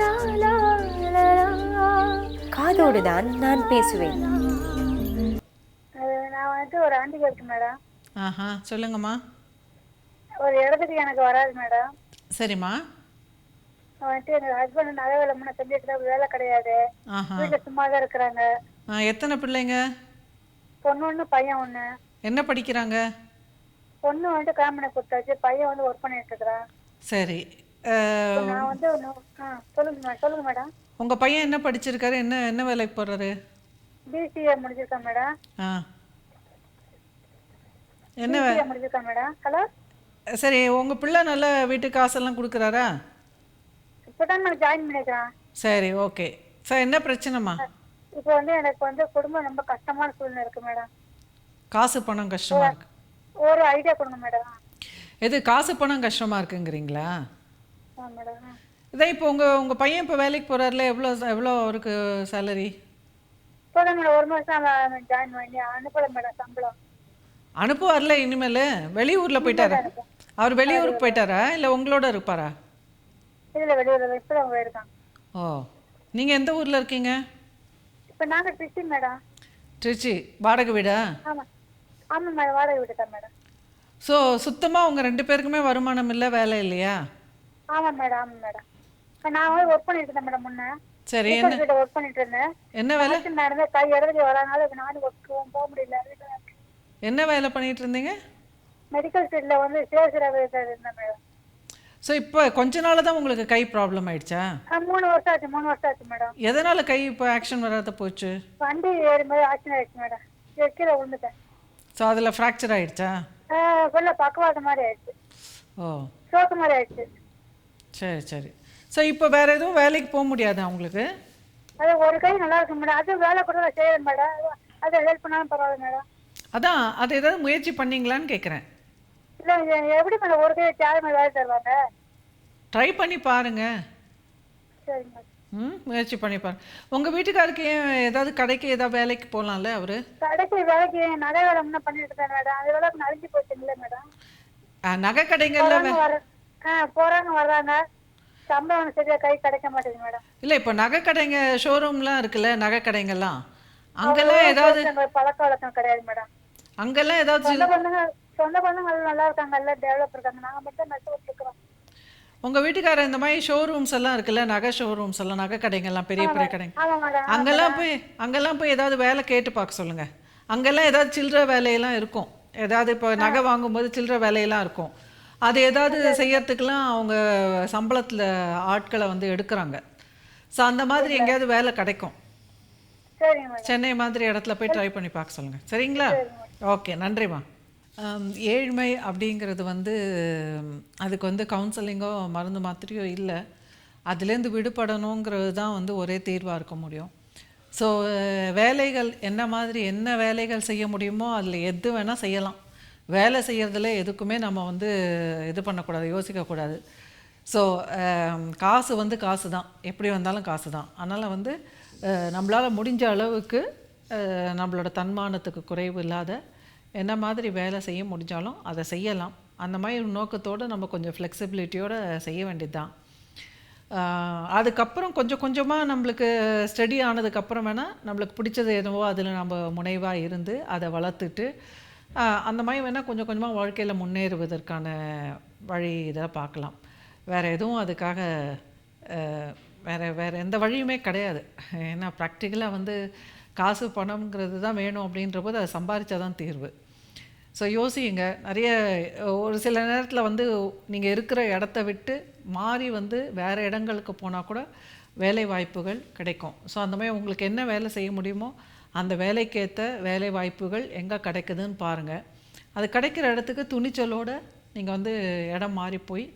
லா, லா, லா, லா. காதோடு தான் நான் பேசுவேன். நான் வந்துட்டு ஒரு ஆண்டிகை இருக்கு மேடம். ஆஹா, சொல்லுங்கம்மா. ஒரு இடத்துக்கு எனக்கு வராது மேடம். சரிம்மா. வந்துட்டு எங்க ஹஸ்பண்ட் நகை வேலை முன்ன செஞ்சுட்டு தான் வேலை கிடையாது. ஆஹா. வீட்டுல சும்மா தான் இருக்கிறாங்க. எத்தனை பிள்ளைங்க? பொண்ணு ஒண்ணு பையன் ஒண்ணு. என்ன படிக்கிறாங்க? பொண்ணு வந்துட்டு கல்யாணம் கொடுத்தாச்சு. பையன் வந்து ஒர்க் பண்ணிட்டு இருக்கிறான். சரி. நான் வந்து சொல்லுங்க மேடம். உங்கள் பையன் என்ன படிச்சிருக்காரு? என்ன என்ன வேலைக்கு போகிறாரு? பிசிஏ முடிச்சிருக்கேன் மேடம். ஆ, என்ன பிசிஏ முடிச்சிருக்கேன் மேடம். ஹலோ. சரி, உங்கள் பிள்ளை நல்ல வீட்டுக்கு காசெல்லாம் கொடுக்குறாரா? இப்பதான் நான் ஜாயின் பண்ணிக்கிறேன். சரி, ஓகே. சார், என்ன பிரச்சனைம்மா? இப்போ வந்து எனக்கு வந்து குடும்பம் ரொம்ப கஷ்டமான சூழ்நிலை இருக்கு மேடம். காசு பணம் கஷ்டமாக இருக்கு. ஒரு ஐடியா கொடுங்க மேடம். எது காசு பணம் கஷ்டமாக இருக்குங்கிறீங்களா? மேடம் இதான் இப்போ உங்கள் பையன் இப்போ வேலைக்கு போகிறாருல, எவ்வளோ அவருக்கு சேலரி? இப்போதான் மேடம் ஒரு மாசம் ஜாயின் பண்ணி அனுப்பல மேடம் சம்பளம். அனுப்புவார்ல இனிமேல். வெளியூரில் போயிட்டாரா? அவர் வெளியூருக்கு போயிட்டாரா இல்லை உங்களோட இருப்பாரா? இதுல வெளியூர்ல இப்பதான் போயிருக்கான். ஓ, நீங்கள் எந்த ஊரில் இருக்கீங்க? இப்ப நாங்க திருச்சி மேடம். திருச்சி. வாடகை வீடா? ஆமா ஆமா மேடம், வாடகை வீடு தான் மேடம். ஸோ சுத்தமாக உங்கள் 2 பேருக்குமே வருமானம் இல்லை, வேலை இல்லையா? ஆமா மேடம் ஆமா மேடம். நான் வந்து ஒர்க் பண்ணிட்டு இருந்தேன் மேடம் முன்ன. சரி, ஒர்க் பண்ணிட்டு இருந்தேன். என்ன வேலை? நடந்த கை இடத்துக்கு வராதனால நானும் ஒர்க் போக முடியல. என்ன வேலை பண்ணிட்டு இருந்தீங்க? மெடிக்கல் ஃபீல்ட்ல வந்து சேல்ஸராக இருந்தேன் மேடம். ஸோ இப்போ கொஞ்ச நாள் தான் உங்களுக்கு கை ப்ராப்ளம் ஆயிடுச்சா? 3 வருஷம் ஆச்சு மேடம். எதனால் கை இப்போ ஆக்ஷன் வராத போச்சு? வண்டி ஏறும்போது ஆக்சிடென்ட் ஆயிடுச்சு மேடம். கீழே விழுந்துட்டேன். ஸோ அதில் ஃப்ராக்சர் ஆயிடுச்சா? ஃபுல்லா பக்கவாதம் மாதிரி ஆயிடுச்சு. ஓ, சோக்கு மாதிரி ஆயிடுச்சு. சரி சரி. ஸோ இப்போ வேறு எதுவும் வேலைக்கு போக முடியாதா உங்களுக்கு? அது ஒரு கை நல்லா இருக்கு மேடம். அது வேலை கூட செய்யறேன் மேடம். அதை ஹெல்ப் பண்ணாலும் பரவாயில்ல மேடம். அதான், அது ஏதாவது முயற்சி பண்ணீங்களான்னு கேட்குறேன். இல்லை எப்படி மேடம் ஒரு கை யார் மேலே வேலை தருவாங்க? ட்ரை பண்ணி பாருங்க. சரிங்க மேடம். முயற்சி பண்ணி பாருங்க. உங்கள் வீட்டுக்காருக்கு ஏன் ஏதாவது கடைக்கு ஏதாவது வேலைக்கு போகலாம்ல அவர்? கடைக்கு வேலைக்கு நகை வேலை முன்ன பண்ணிட்டு இருக்கேன் மேடம். அது வேலை நலிஞ்சு போச்சுங்களே மேடம். நகை கடைங்கள்ல போறாங்க வர்றாங்க. சம்பளம் சரியா கை கிடைக்க மாட்டேங்குது மேடம். இல்லை, இப்போ நகை கடைங்க ஷோரூம்லாம் இருக்குல்ல, நகை கடைங்கள்லாம் அங்கெல்லாம் ஏதாவது பழக்க வழக்கம் கிடையாது மேடம். அங்கெல்லாம் ஏதாவது சொந்த பந்தங்க நல்லா இருக்காங்க, எல்லாம் டெவலப் இருக்காங்க. நாங்க மட்டும் நஷ்டப்பட்டு இருக்கிறோம். உங்கள் வீட்டுக்காரர் இந்த மாதிரி ஷோரூம்ஸ் எல்லாம் இருக்குல்ல, நகை ஷோரூம்ஸ் எல்லாம், நகை கடைங்கள்லாம், பெரிய பெரிய கடைங்க, அங்கெல்லாம் போய் ஏதாவது வேலை கேட்டு பார்க்க சொல்லுங்கள். அங்கெல்லாம் ஏதாவது சில்லற வேலையெல்லாம் இருக்கும். ஏதாவது இப்போ நகை வாங்கும்போது சில்லற வேலையெல்லாம் இருக்கும். அது ஏதாவது செய்யறதுக்கெல்லாம் அவங்க சம்பளத்தில் ஆட்களை வந்து எடுக்கிறாங்க. ஸோ அந்த மாதிரி எங்கேயாவது வேலை கிடைக்கும். சென்னை மாதிரி இடத்துல போய் ட்ரை பண்ணி பார்க்க சொல்லுங்கள். சரிங்களா? ஓகே, நன்றிம்மா. ஏழ்மை அப்படிங்கிறது வந்து அதுக்கு வந்து கவுன்சிலிங்கோ மருந்து மாத்திரையோ இல்லை. அதுலேருந்து விடுபடணுங்கிறது தான் வந்து ஒரே தீர்வாக இருக்க முடியும். ஸோ வேலைகள் என்ன வேலைகள் செய்ய முடியுமோ அதில் எது வேணால் செய்யலாம். வேலை செய்கிறதுல எதுக்குமே நம்ம வந்து இது பண்ணக்கூடாது, யோசிக்கக்கூடாது. ஸோ காசு வந்து காசு தான், எப்படி வந்தாலும் காசு தான். அதனால் வந்து நம்மளால் முடிஞ்ச அளவுக்கு நம்மளோட தன்மானத்துக்கு குறைவு இல்லாத என்ன மாதிரி வேலை செய்ய முடிஞ்சாலும் அதை செய்யலாம். அந்த மாதிரி ஒரு நோக்கத்தோடு நம்ம கொஞ்சம் ஃப்ளெக்சிபிலிட்டியோடு செய்ய வேண்டியது தான். அதுக்கப்புறம் கொஞ்சம் கொஞ்சமாக நம்மளுக்கு ஸ்டடி ஆனதுக்கப்புறம் வேணால் நம்மளுக்கு பிடிச்சது எதுவோ அதில் நம்ம முனைவாக இருந்து அதை வளர்த்துட்டு அந்த மாதிரி வேணால் கொஞ்சம் கொஞ்சமாக வாழ்க்கையில் முன்னேறுவதற்கான வழி இதை பார்க்கலாம். வேறு எதுவும் அதுக்காக வேறு எந்த வழியுமே கிடையாது. ஏன்னா ப்ராக்டிக்கலாக வந்து காசு பணம்ங்கிறது தான் வேணும் அப்படின்றபோது அதை சம்பாதிச்சா தான் தீர்வு. ஸோ யோசிங்க. நிறைய ஒரு சில நேரத்தில் வந்து நீங்கள் இருக்கிற இடத்த விட்டு மாறி வந்து வேறு இடங்களுக்கு போனால் கூட வேலை வாய்ப்புகள் கிடைக்கும். ஸோ அந்த மாதிரி உங்களுக்கு என்ன வேலை செய்ய முடியுமோ அந்த வேலைக்கேற்ற வேலை வாய்ப்புகள் எங்கே கிடைக்குதுன்னு பாருங்கள். அது கிடைக்கிற இடத்துக்கு துணிச்சலோடு நீங்கள் வந்து இடம் மாறி போய்